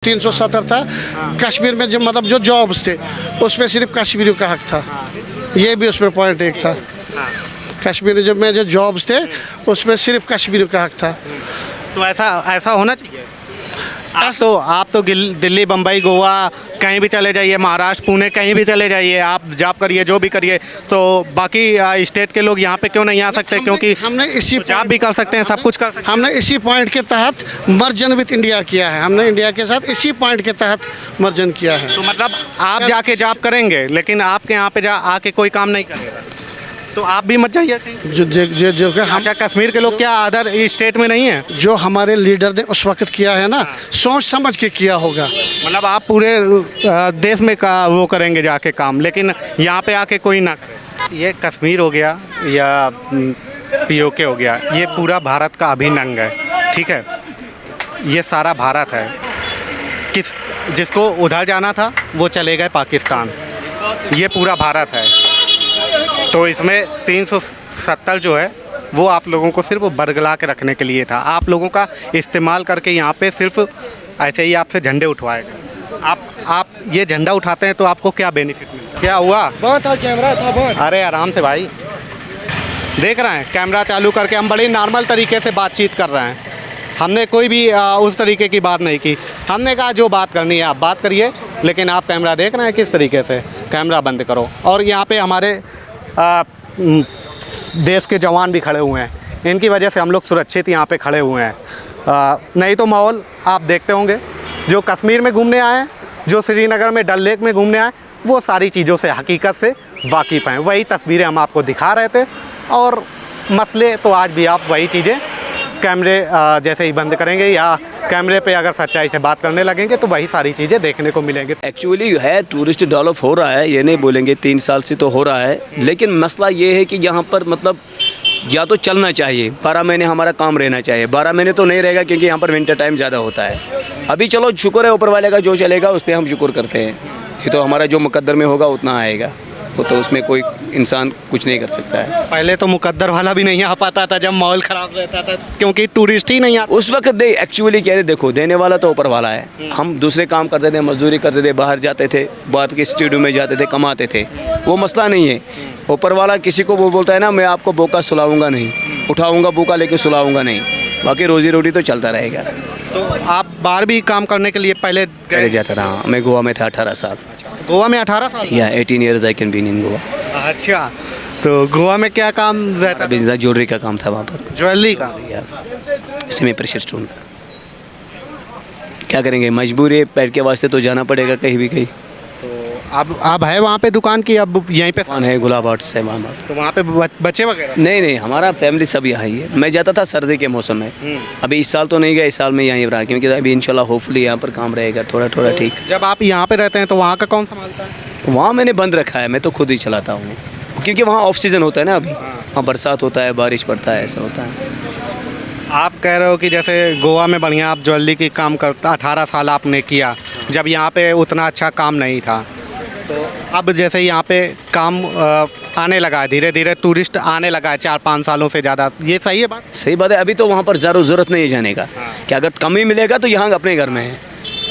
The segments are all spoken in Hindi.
370 था। कश्मीर में जो मतलब जो जॉब्स थे उसमें सिर्फ कश्मीरियों का हक था, ये भी उसमें पॉइंट एक था। कश्मीर में जो जॉब्स थे उसमें सिर्फ कश्मीरियों का हक था। तो ऐसा होना चाहिए। आप तो दिल्ली, बम्बई, गोवा कहीं भी चले जाइए, महाराष्ट्र, पुणे कहीं भी चले जाइए, आप जॉब करिए, जो भी करिए, तो बाकी स्टेट के लोग यहाँ पे क्यों नहीं आ सकते? क्योंकि हमने इसी जॉब भी कर सकते हैं, सब कुछ कर सकते हैं। हमने इसी पॉइंट के तहत मर्जन विद इंडिया किया है। हमने इंडिया के साथ इसी पॉइंट के तहत मर्जन किया है। तो मतलब आप जाके जॉब करेंगे, लेकिन आपके यहाँ पे आके कोई काम नहीं करेगा, तो आप भी मत जाइए कहीं। जो कि हम अच्छा, कश्मीर के लोग क्या अदर स्टेट में नहीं है? जो हमारे लीडर ने उस वक्त किया है ना, सोच समझ के किया होगा। मतलब आप पूरे देश में वो करेंगे जाके काम, लेकिन यहाँ पे आके कोई ना करे। ये कश्मीर हो गया या पीओके हो गया, ये पूरा भारत का अभिन्न अंग है, ठीक है? ये सारा भारत है। जिसको उधर जाना था वो चले गए पाकिस्तान, ये पूरा भारत है। तो इसमें 370 जो है वो आप लोगों को सिर्फ बरगला के रखने के लिए था। आप लोगों का इस्तेमाल करके यहाँ पे सिर्फ ऐसे ही आपसे झंडे उठवाएगा। आप ये झंडा उठाते हैं तो आपको क्या बेनिफिट मिलता? क्या हुआ? बंद था कैमरा, था बंद। अरे आराम से भाई, देख रहे हैं कैमरा चालू करके हम बड़ी नॉर्मल तरीके से बातचीत कर रहे हैं। हमने कोई भी उस तरीके की बात नहीं की। हमने कहा जो बात करनी है आप बात करिए, लेकिन आप कैमरा देख रहे हैं किस तरीके से। कैमरा बंद करो। और यहाँ पे हमारे देश के जवान भी खड़े हुए हैं, इनकी वजह से हम लोग सुरक्षित यहाँ पे खड़े हुए हैं। नहीं तो माहौल आप देखते होंगे, जो कश्मीर में घूमने आए हैं, जो श्रीनगर में डल लेक में घूमने आए, वो सारी चीज़ों से हकीकत से वाकिफ़ हैं। वही तस्वीरें हम आपको दिखा रहे थे, और मसले तो आज भी आप वही चीज़ें कैमरे जैसे ही बंद करेंगे या कैमरे पे अगर सच्चाई से बात करने लगेंगे तो वही सारी चीज़ें देखने को मिलेंगी। एक्चुअली है, टूरिस्ट डेवलप हो रहा है, ये नहीं बोलेंगे 3 साल से तो हो रहा है, लेकिन मसला ये है कि यहाँ पर मतलब या तो चलना चाहिए, 12 महीने हमारा काम रहना चाहिए। 12 महीने तो नहीं रहेगा क्योंकि यहाँ पर विंटर टाइम ज़्यादा होता है। अभी चलो शुक्र है ऊपर वाले का, जो चलेगा उस पर हम शुक्र करते हैं। ये तो हमारा जो मुकद्दर में होगा उतना आएगा, वो तो उसमें कोई इंसान कुछ नहीं कर सकता है। पहले तो मुकद्दर वाला भी नहीं आ पाता था जब माहौल ख़राब रहता था, क्योंकि टूरिस्ट ही नहीं आता उस वक्त। एक्चुअली क्या है, देखो देने वाला तो ऊपर वाला है। हम दूसरे काम करते थे, मजदूरी करते थे, बाहर जाते थे, बाहर के स्टूडियो में जाते थे, कमाते थे, वो मसला नहीं है। ऊपर वाला किसी को वो बोलता है ना, मैं आपको बोका सुलाऊंगा नहीं, उठाऊंगा बोका लेके सुलाऊंगा नहीं, बाकी रोजी रोटी तो चलता रहेगा। तो आप बाहर भी काम करने के लिए पहले गए जाता रहा। मैं गोवा में था 18 साल। गोवा में 18 साल? या 18 years I can been in Goa. अच्छा, तो गोवा में क्या काम रहता? बिजनेस ज्वेलरी का काम था वहाँ पर, ज्वेलरी का। सेमी प्रेशर स्टोन का। क्या करेंगे, मजबूरी है, पैर के वास्ते तो जाना पड़ेगा कहीं भी कहीं। अब है वहाँ पे दुकान की, अब यहीं पे कौन है? गुलाब आर्ट से वहाँ पर। तो वहाँ पे बच्चे वगैरह? नहीं, हमारा फैमिली सब यहाँ ही है। मैं जाता था सर्दी के मौसम में, अभी इस साल तो नहीं गया, इस साल में यहीं रहा, क्योंकि अभी इंशाल्लाह होपफुली यहाँ पर काम रहेगा थोड़ा थोड़ा। ठीक। जब आप यहाँ पे रहते हैं तो वहाँ का कौन संभालता है? वहाँ मैंने बंद रखा है, मैं तो खुद ही चलाता हूँ, क्योंकि वहाँ ऑफ सीज़न होता है ना। अभी वहाँ बरसात होता है, बारिश पड़ता है, ऐसा होता है। आप कह रहे हो कि जैसे गोवा में बढ़िया आप ज्वेलरी की काम करता, 18 साल आपने किया, जब यहाँ पे उतना अच्छा काम नहीं था, तो अब जैसे यहाँ पे काम आने लगा है, धीरे धीरे टूरिस्ट आने लगा है 4-5 सालों से ज़्यादा, ये सही है बात? सही बात है। अभी तो वहाँ पर ज़रूरत नहीं है जाने का, कि अगर कम ही मिलेगा तो यहाँ अपने घर में है।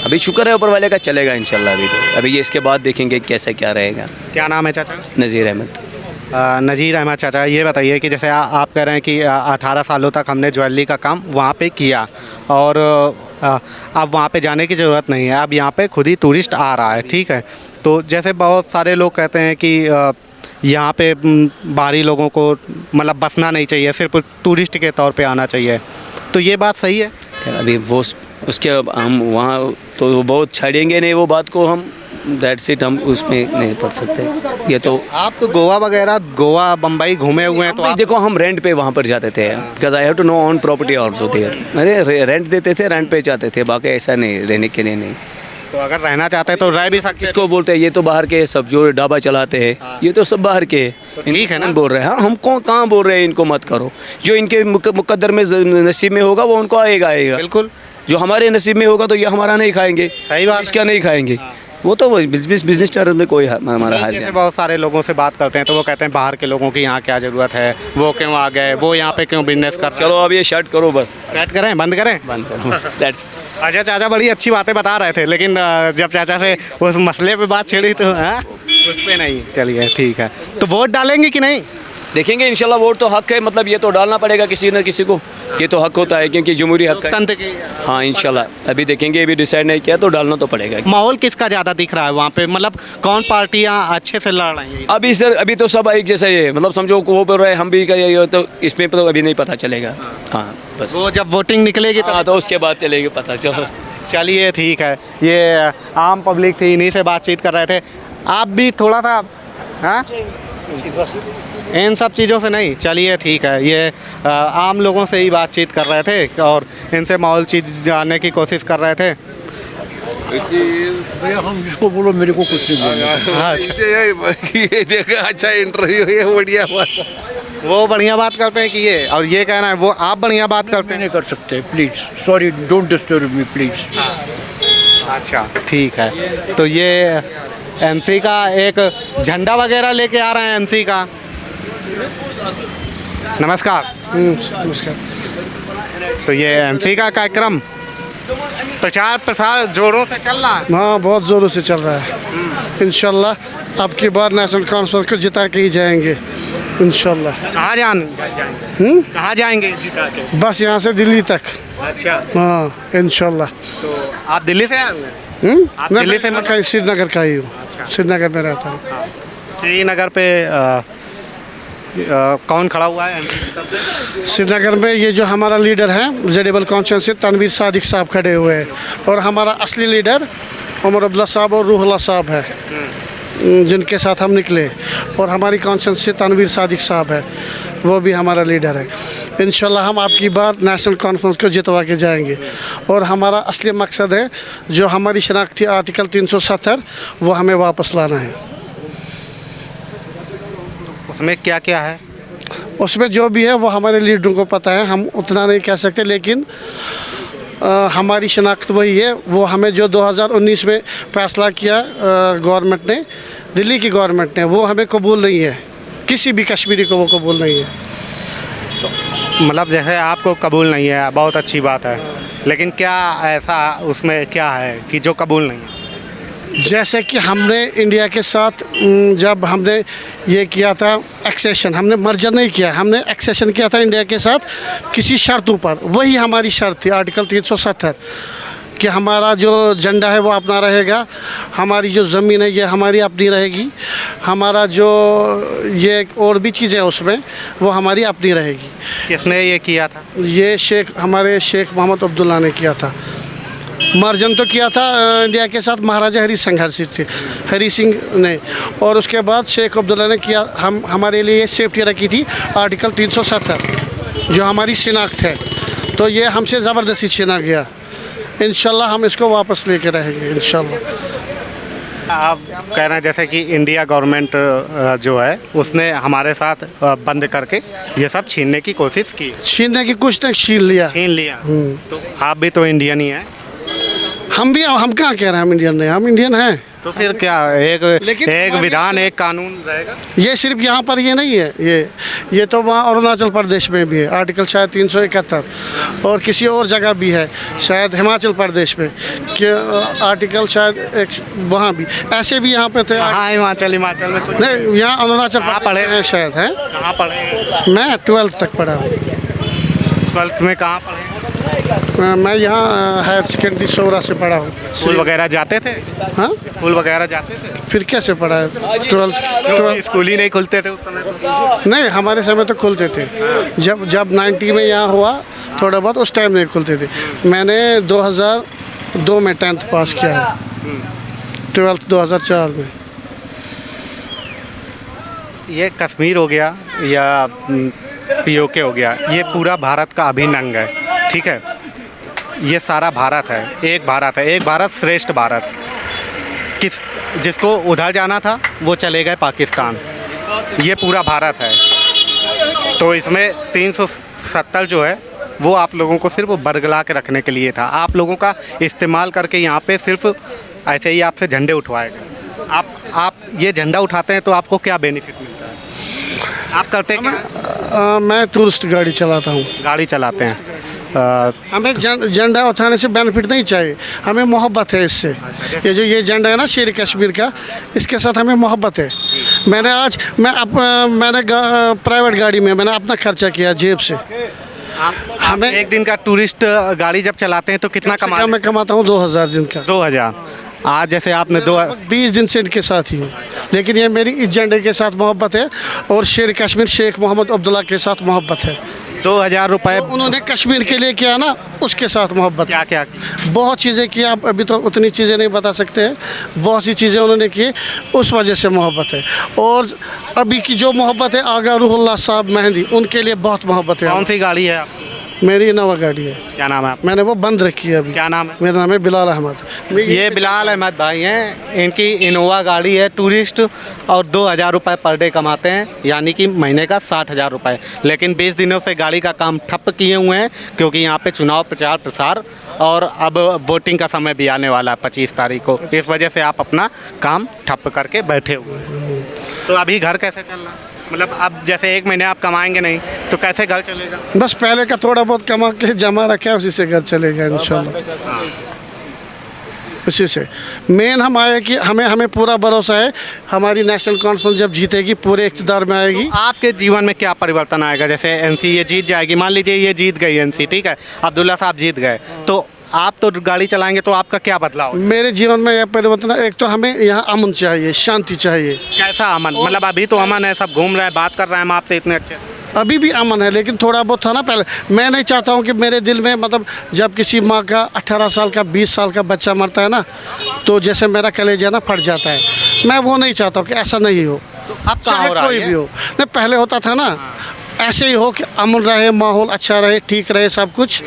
अभी शुक्र है ऊपर वाले का, चलेगा इंशाल्लाह। अभी ये इसके बाद देखेंगे कैसा क्या रहेगा। क्या नाम है चाचा? नज़ीर अहमद। नज़ीर अहमद। चाचा ये बताइए कि जैसे आप कह रहे हैं कि 18 सालों तक हमने ज्वेलरी का काम वहाँ पे किया, और अब वहाँ पे जाने की ज़रूरत नहीं है, अब यहाँ पे खुद ही टूरिस्ट आ रहा है, ठीक है? तो जैसे बहुत सारे लोग कहते हैं कि यहाँ पे बाहरी लोगों को मतलब बसना नहीं चाहिए, सिर्फ टूरिस्ट के तौर पे आना चाहिए, तो ये बात सही है? अभी वो उसके हम वहाँ तो बहुत छाड़ेंगे नहीं वो बात को, हम दैट्स इट, हम उसमें नहीं पढ़ सकते। ये तो आप तो गोवा वगैरह, गोवा बम्बई घूमे हुए हैं, तो आप देखो हम रेंट पे वहाँ पर जाते थे, because I have to know on property also there. अरे रेंट देते थे, रेंट पे जाते थे, बाकी ऐसा नहीं रहने के लिए नहीं। तो अगर रहना चाहते हैं तो रह भी सकते। किसको बोलते हैं? ये तो बाहर के सब जो ढाबा चलाते हैं, ये तो सब बाहर के हैं। तो ठीक है ना, बोल रहे हैं। हाँ, हम कहाँ बोल रहे हैं इनको मत करो, जो इनके मुकद्दर में नसीब में होगा वो उनको आएगा। बिल्कुल। जो हमारे नसीब में होगा तो ये हमारा नहीं खाएंगे, सही बात, इसका नहीं खाएंगे। वो तो बिजनेस टर्म में कोई हमारा हाल जैसे नहीं। बहुत सारे लोगों से बात करते हैं तो वो कहते हैं बाहर के लोगों की यहाँ क्या ज़रूरत है, वो क्यों आ गए, वो यहाँ पे क्यों बिजनेस कर रहे हैं। चलो अब ये शर्ट करो बस, सेट करें, बंद करें। बंद करो दैट्स। अच्छा चाचा बड़ी अच्छी बातें बता रहे थे, लेकिन जब चाचा से उस मसले पे बात छेड़ी तो हाँ उस पे नहीं। चलिए ठीक है, तो वोट डालेंगे कि नहीं? देखेंगे इंशाल्लाह। वोट तो हक है, मतलब ये तो डालना पड़ेगा किसी न किसी को, ये तो हक होता है क्योंकि जमहूरी हक है। लोकतंत्र की हाँ इंशाल्लाह, अभी देखेंगे, अभी डिसाइड नहीं किया तो डालना तो पड़ेगा। माहौल किसका ज़्यादा दिख रहा है वहाँ पे, मतलब कौन पार्टियाँ अच्छे से लड़ रही हैं? अभी सर अभी तो सब एक जैसा ही है, मतलब समझो वो बोल रहे हैं हम भी करेंगे, तो इसमें तो अभी नहीं पता चलेगा। हाँ बस, वो जब वोटिंग निकलेगी हाँ तो उसके बाद चलेगा पता। चलो चलिए ठीक है। ये आम पब्लिक थी, इन्हीं से बातचीत कर रहे थे। आप भी थोड़ा सा हाँ इन सब चीज़ों से नहीं। चलिए ठीक है, ये आम लोगों से ही बातचीत कर रहे थे और इनसे माहौल चीज़ जानने की कोशिश कर रहे थे। भैया हम जिसको बोलो मेरे को कुछ नहीं बोलना। ये देखा, अच्छा इंटरव्यू है, बढ़िया बात। वो बढ़िया बात करते हैं कि ये, और ये कहना है वो आप बढ़िया बात करते हैं। नहीं कर सकते please, sorry don't disturb me please. अच्छा ठीक है, तो ये एमसी का एक झंडा वगैरह लेके आ रहे हैं एमसी का। नमस्कार। नमस्कार। तो ये एमसी का कार्यक्रम प्रचार प्रसार जोरों से चल रहा है। हाँ बहुत ज़ोरों से चल रहा है। इंशाल्लाह अब की बार नेशनल कॉन्फ्रेंस को जिता के ही जाएंगे इंशाल्लाह। कहाँ कहाँ जाएंगे जिता के? बस यहाँ से दिल्ली तक। अच्छा, हाँ इंशाल्लाह। तो आप दिल्ली से आए हुए? आप मैं दिल्ली से मैं कहीं श्रीनगर का ही हूँ। श्रीनगर में रहता हूँ। श्रीनगर पे कौन खड़ा हुआ है एमपी की तरफ से? श्रीनगर में ये जो हमारा लीडर है जेडेबल कॉन्फ्रेंस से तनवीर सादिक साहब खड़े हुए हैं, और हमारा असली लीडर उमर अब्दुल्ला साहब और रूहुल्लाह साहब है, जिनके साथ हम निकले। और हमारी कॉन्फ्रेंस से तनवीर सादिक साहब है, वो भी हमारा लीडर है। इंशाल्लाह हम आपकी बार नेशनल कॉन्फ्रेंस को जितवा के जाएंगे। और हमारा असली मकसद है जो हमारी शनाख्ती आर्टिकल 370 वो हमें वापस लाना है। उसमें क्या क्या है? उसमें जो भी है वो हमारे लीडरों को पता है, हम उतना नहीं कह सकते, लेकिन हमारी शनाख्त वही है। वो हमें जो 2019 में फैसला किया गवर्नमेंट ने, दिल्ली की गवर्नमेंट ने, वो हमें कबूल नहीं है, किसी भी कश्मीरी को वो कबूल नहीं है। मतलब जैसे आपको कबूल नहीं है, बहुत अच्छी बात है, लेकिन क्या ऐसा उसमें क्या है कि जो कबूल नहीं है? जैसे कि हमने इंडिया के साथ जब हमने ये किया था एक्सेशन, हमने मर्जर नहीं किया, हमने एक्सेशन किया था इंडिया के साथ किसी शर्तों पर। वही हमारी शर्त थी आर्टिकल 370 कि हमारा जो झंडा है वो अपना रहेगा, हमारी जो ज़मीन है ये हमारी अपनी रहेगी, हमारा जो ये और भी चीज़ें उसमें वो हमारी अपनी रहेगी। किसने ये किया था? ये हमारे शेख मोहम्मद अब्दुल्ला ने किया था। मर्जन तो किया था इंडिया के साथ महाराजा हरी सिंह ने, और उसके बाद शेख अब्दुल्ला ने किया। हमारे लिए सेफ्टी रखी थी आर्टिकल 370 जो हमारी शिनाख्त है, तो ये हमसे ज़बरदस्ती छीना गया। इंशाल्लाह हम इसको वापस लेके रहेंगे इंशाल्लाह। आप कह रहे हैं जैसे कि इंडिया गवर्नमेंट जो है उसने हमारे साथ बंद करके ये सब छीनने की कोशिश की। छीनने की कुछ नहीं, छीन लिया। तो आप भी तो इंडियन ही हैं। हम कहाँ कह रहे हैं हम इंडियन नहीं, हम इंडियन हैं। तो फिर क्या लेकिन एक विधान एक कानून रहेगा? ये सिर्फ यहाँ पर ये नहीं है, ये तो वहाँ अरुणाचल प्रदेश में भी है आर्टिकल शायद 371, और किसी और जगह भी है शायद हिमाचल प्रदेश में कि आर्टिकल शायद एक वहाँ भी ऐसे भी यहाँ पे थे। हाँ हिमाचल में कुछ नहीं, यहाँ अरुणाचल कहाँ पढ़े हैं शायद हैं। कहाँ पढ़े हैं? मैं 12th तक पढ़ा हूँ। 12th में कहाँ पढ़े? मैं यहाँ हायर सेकेंडरी सौरा से पढ़ा हूँ। स्कूल वगैरह जाते थे? हाँ स्कूल वगैरह जाते थे? फिर कैसे पढ़ा है 12th? स्कूल ही नहीं खुलते थे उस समय तो? नहीं, हमारे समय तो खुलते थे। जब 90 में यहाँ हुआ थोड़ा बहुत, उस टाइम नहीं खुलते थे। मैंने 2002 में 10th पास किया है, 12th 2004 में। ये कश्मीर हो गया या पीओके हो गया, ये पूरा भारत का अभिन्न अंग है, ठीक है? ये सारा भारत है, एक भारत श्रेष्ठ भारत। जिसको उधर जाना था वो चले गए पाकिस्तान, ये पूरा भारत है। तो इसमें 370 जो है वो आप लोगों को सिर्फ बरगला के रखने के लिए था, आप लोगों का इस्तेमाल करके यहाँ पे सिर्फ ऐसे ही आपसे झंडे उठवाएगा। आप ये झंडा उठाते हैं तो आपको क्या बेनिफिट मिलता है? आप करते हैं मैं टूरिस्ट गाड़ी चलाता हूँ। गाड़ी चलाते हैं, हमें झंडा उठाने से बेनिफिट नहीं चाहिए, हमें मोहब्बत है इससे। ये जो ये झंडा है ना शेर कश्मीर का, इसके साथ हमें मोहब्बत है। मैंने प्राइवेट गाड़ी में मैंने अपना खर्चा किया जेब से। हमें एक दिन का टूरिस्ट गाड़ी जब चलाते हैं तो कितना मैं कमाता हूँ 2000 दिन का। 2000। आज जैसे आपने 20 दिन से इनके साथ ही हूँ, लेकिन ये मेरी इस झंडे के साथ मोहब्बत है और शेर कश्मीर शेख मोहम्मद अब्दुल्ला के साथ मोहब्बत है। 2000 रुपये उन्होंने कश्मीर के लिए किया ना, उसके साथ मोहब्बत। क्या क्या बहुत चीज़ें की, आप अभी तो उतनी चीज़ें नहीं बता सकते हैं, बहुत सी चीज़ें उन्होंने की, उस वजह से मोहब्बत है। और अभी की जो मोहब्बत है आगा रूहुल्लाह साहब मेहंदी, उनके लिए बहुत मोहब्बत है। कौन सी गाड़ी है आपकी? मेरी इनोवा गाड़ी है। क्या नाम है आपका? मैंने वो बंद रखी है अभी। क्या नाम है? मेरा नाम है बिलाल अहमद। ये बिलाल अहमद भाई हैं, इनकी इनोवा गाड़ी है टूरिस्ट और 2000 रुपये पर डे कमाते हैं, यानी कि महीने का 60,000 रुपये। लेकिन 20 दिनों से गाड़ी का काम ठप किए हुए हैं क्योंकि यहाँ पे चुनाव प्रचार प्रसार और अब वोटिंग का समय भी आने वाला है 25 तारीख को। इस वजह से आप अपना काम ठप करके बैठे हुए हैं। तो अभी घर कैसे चल रहा है? मतलब अब जैसे 1 महीने आप कमाएंगे नहीं तो कैसे घर चलेगा? बस पहले का थोड़ा बहुत कमा के जमा रखा है, उसी से घर चलेगा इंशाल्लाह। उसी से मेन हम आए कि हमें पूरा भरोसा है, हमारी नेशनल कॉन्फ्रेंस जब जीतेगी पूरे इक़्तिदार में आएगी। तो आपके जीवन में क्या परिवर्तन आएगा? जैसे एनसी ये जीत जाएगी, मान लीजिए ये जीत गई एनसी, ठीक है, अब्दुल्ला साहब जीत गए, तो आप तो गाड़ी चलाएंगे तो आपका क्या बदलाव? मेरे जीवन में यह परिवर्तन है, एक तो हमें यहाँ अमन चाहिए, शांति चाहिए। कैसा अमन? मतलब अभी तो अमन है, सब घूम रहे हैं, बात कर रहे हैं हम आपसे इतने अच्छे। अभी भी अमन है, लेकिन थोड़ा बहुत था ना पहले। मैं नहीं चाहता हूँ कि मेरे दिल में, मतलब जब किसी माँ का 18 साल का 20 साल का बच्चा मरता है ना, तो जैसे मेरा कलेजा ना फट जाता है। मैं वो नहीं चाहता हूँ कि ऐसा नहीं हो। अब कहाँ हो रहा है? कोई भी हो नहीं, पहले होता था ना, ऐसे ही हो कि अमन रहे, माहौल अच्छा रहे, ठीक रहे सब कुछ,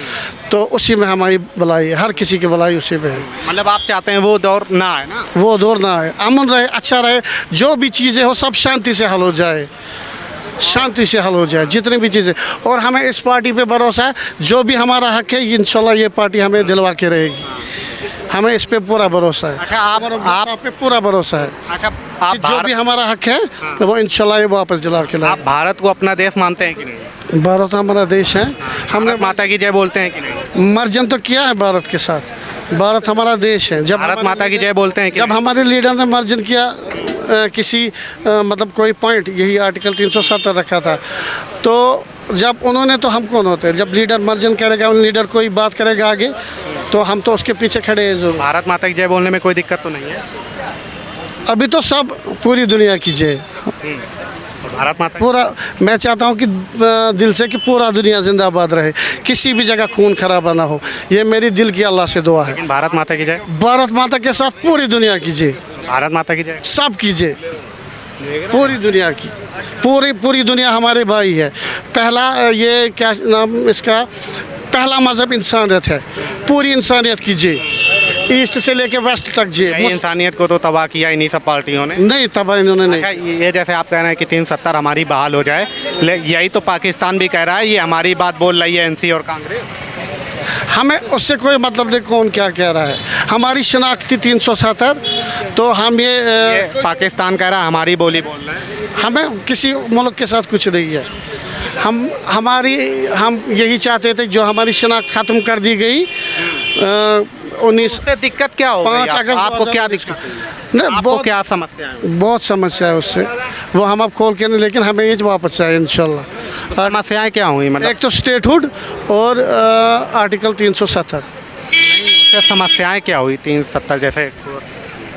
तो उसी में हमारी भलाई है, हर किसी की भलाई उसी में है। मतलब आप चाहते हैं वो दौर ना आए ना? वो दौर ना आए, अमन रहे, अच्छा रहे, जो भी चीज़ें हो सब शांति से हल हो जाए, शांति से हल हो जाए जितनी भी चीज़ें। और हमें इस पार्टी पे भरोसा है, जो भी हमारा हक है इंशाल्लाह ये पार्टी हमें दिलवा के रहेगी, हमें इस पे पूरा भरोसा है। अच्छा, आप पे पूरा भरोसा है। अच्छा, कि आप जो भी हमारा हक है तो वो इंशाल्लाह ये वापस दिला के लाए। आप भारत को अपना देश मानते हैं कि नहीं? भारत हमारा देश है, हमने माता की जय बोलते हैं कि नहीं? मर्जन तो किया है भारत के साथ, भारत हमारा देश है। जब भारत माता की जय बोलते हैं कि जब हमारे लीडर ने मर्जन किया किसी मतलब कोई पॉइंट, यही आर्टिकल 370 रखा था, तो जब उन्होंने, तो हम कौन होते हैं? जब लीडर मर्जन करेगा, उन लीडर कोई बात करेगा आगे, तो हम तो उसके पीछे खड़े हैं जरूर। भारत माता की जय बोलने में कोई दिक्कत तो नहीं है? अभी तो सब पूरी दुनिया की जय, भारत माता पूरा। मैं चाहता हूँ कि दिल से कि पूरा दुनिया जिंदाबाद रहे, किसी भी जगह खून खराबा ना हो, ये मेरी दिल की अल्लाह से दुआ है। लेकिन भारत माता की जय, भारत माता के साथ पूरी दुनिया की जय, भारत माता की जय, सब की जय, पूरी दुनिया की, पूरी दुनिया हमारे भाई है। पहला ये क्या नाम इसका, पहला मजहब इंसानियत है, पूरी इंसानियत की जय, ईस्ट से लेके वेस्ट तक जय। इंसानियत को तो तबाह किया इन्हीं सब पार्टियों ने। नहीं, तबाह इन्होंने नहीं। अच्छा, ये जैसे आप कह रहे हैं कि 370 हमारी बहाल हो जाए, यही तो पाकिस्तान भी कह रहा है, ये हमारी बात बोल रही है एनसी और कांग्रेस। हमें उससे कोई मतलब नहीं कौन क्या कह रहा है, हमारी शनाख्त थी 370, तो हम ये पाकिस्तान कह रहा है हमारी बोली बोल रहे हैं। हमें किसी मुल्क के साथ कुछ नहीं है, हम यही चाहते थे जो हमारी शनाख्त ख़त्म कर दी गई 19 से दिक्कत क्या हो 5 अगस्त आपको क्या दिक्कत? नहीं, बहुत क्या समस्या है? बहुत समस्या है उससे, वो हम अब खोल के नहीं, लेकिन हमें ये वापस चाहिए इंशाल्लाह। समस्याएं क्या हुई? मतलब एक तो स्टेटहुड और आर्टिकल 370। उससे समस्याएं क्या हुई? 370 जैसे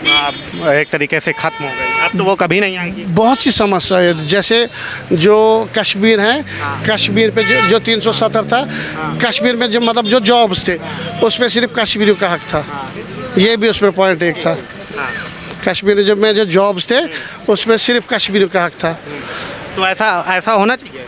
एक तरीके से ख़त्म हो गई, अब तो वो कभी नहीं आएंगी। बहुत सी समस्या है, जैसे जो कश्मीर है, कश्मीर पे जो 370 था, कश्मीर में जो मतलब जो जॉब्स थे उसमें सिर्फ कश्मीरियों का हक था, ये भी उसमें पॉइंट एक था। कश्मीर में जो जॉब्स थे उसमें सिर्फ कश्मीरियों का हक था। तो ऐसा होना चाहिए।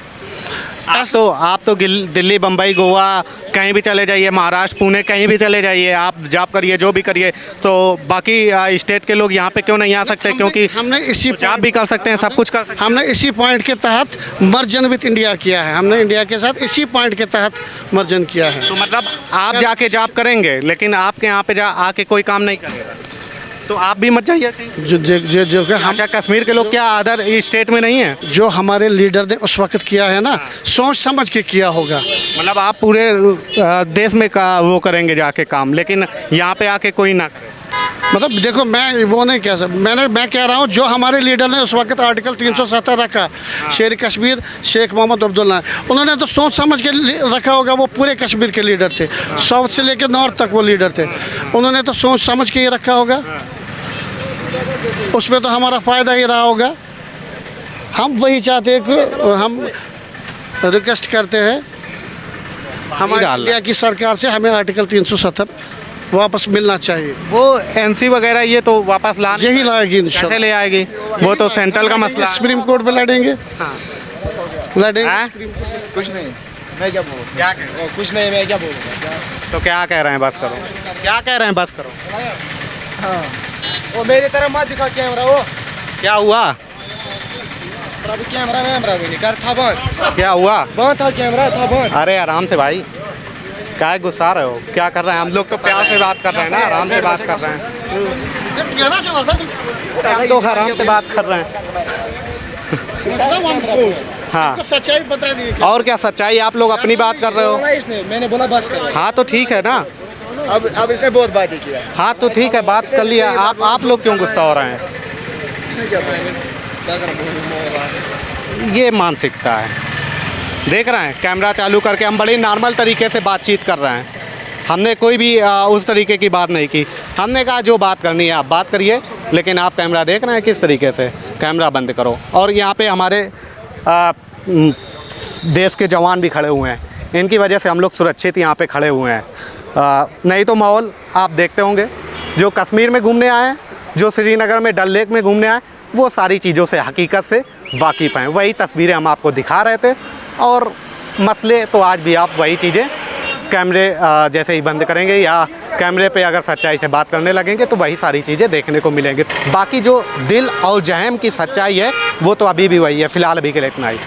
आप तो दिल्ली, बम्बई, गोवा कहीं भी चले जाइए, महाराष्ट्र, पुणे कहीं भी चले जाइए, आप जॉब करिए, जो भी करिए, तो बाकी स्टेट के लोग यहाँ पे क्यों नहीं आ सकते? क्योंकि हमने इसी जॉब भी कर सकते हैं, सब कुछ कर सकते हैं। हमने इसी पॉइंट के तहत मर्जन विद इंडिया किया है, हमने इंडिया के साथ इसी पॉइंट के तहत मर्जन किया है। तो मतलब आप जाके जॉब करेंगे, लेकिन आपके यहाँ पे आके कोई काम नहीं करेगा। तो आप भी मत जाइए कहीं। जो कि हम अच्छा, कश्मीर के लोग क्या अदर स्टेट में नहीं है? जो हमारे लीडर ने उस वक्त किया है ना, सोच समझ के किया होगा। मतलब आप पूरे देश में का वो करेंगे जाके काम, लेकिन यहाँ पे आके कोई ना करे। मतलब देखो, मैं वो नहीं कह सकता, मैं कह रहा हूँ जो हमारे लीडर ने उस वक्त आर्टिकल 370 रखा, शेर कश्मीर शेख मोहम्मद अब्दुल्ला, उन्होंने तो सोच समझ के रखा होगा। वो पूरे कश्मीर के लीडर थे, साउथ से लेकर नॉर्थ तक वो लीडर थे, उन्होंने तो सोच समझ के ही रखा होगा। उसमें तो हमारा फ़ायदा ही रहा होगा। हम वही चाहते हैं कि हम रिक्वेस्ट करते हैं हमारी इंडिया की सरकार से, हमें आर्टिकल 370 वापस मिलना चाहिए। वो एनसी वगैरह ये तो वापस ला यही लाएगी इंशाल्लाह। कैसे ले आएगी? वो तो सेंट्रल का मसला है। सुप्रीम कोर्ट में लड़ेंगे, लड़ेंगे। हैं? कुछ नहीं, मैं क्या बोलूँ? क्या कह रहे हैं? कुछ नहीं, मैं क्या बोलूँगा? तो क्या कह रहे हैं, बस करो। क्या कह रहे हैं, बस करो। हाँ, वो मेरी तरफ मत दिखा कैमरा। वो क्या हुआ? अभी कैमरा भी नहीं कर था, बंद क्या हुआ? बंद था, कैमरा था बंद। अरे आराम से भाई, क्या गुस्सा रहे हो? क्या कर रहे हैं? हम लोग तो प्यार से बात कर रहे हैं ना, आराम से बात कर रहे हैं। हम तो आराम से बात कर रहे हैं। हाँ, सच्चाई बता दी। और क्या सच्चाई? आप लोग अपनी बात कर रहे हो। इसने मैंने बोला बस कर। हाँ तो ठीक है ना, अब इसने बहुत बात ही किया। हाँ तो ठीक है, बात कर लिया। आप लोग क्यों गुस्सा हो रहे हैं? इसने क्या बोला? ये मानसिकता है। देख रहे हैं, कैमरा चालू करके हम बड़ी नॉर्मल तरीके से बातचीत कर रहे हैं। हमने कोई भी उस तरीके की बात नहीं की। हमने कहा जो बात करनी है आप बात करिए, लेकिन आप कैमरा देख रहे हैं किस तरीके से। कैमरा बंद करो। और यहाँ पे हमारे देश के जवान भी खड़े हुए हैं, इनकी वजह से हम लोग सुरक्षित यहाँ पे खड़े हुए हैं। नहीं तो माहौल आप देखते होंगे, जो कश्मीर में घूमने आए हैं, जो श्रीनगर में डल लेक में घूमने आए, वो सारी चीज़ों से हकीकत से वाकिफ़ हैं। वही तस्वीरें हम आपको दिखा रहे थे। और मसले तो आज भी आप वही चीज़ें कैमरे जैसे ही बंद करेंगे या कैमरे पे अगर सच्चाई से बात करने लगेंगे तो वही सारी चीज़ें देखने को मिलेंगी। बाकी जो दिल और जहम की सच्चाई है वो तो अभी भी वही है। फ़िलहाल अभी के लिए इतना ही।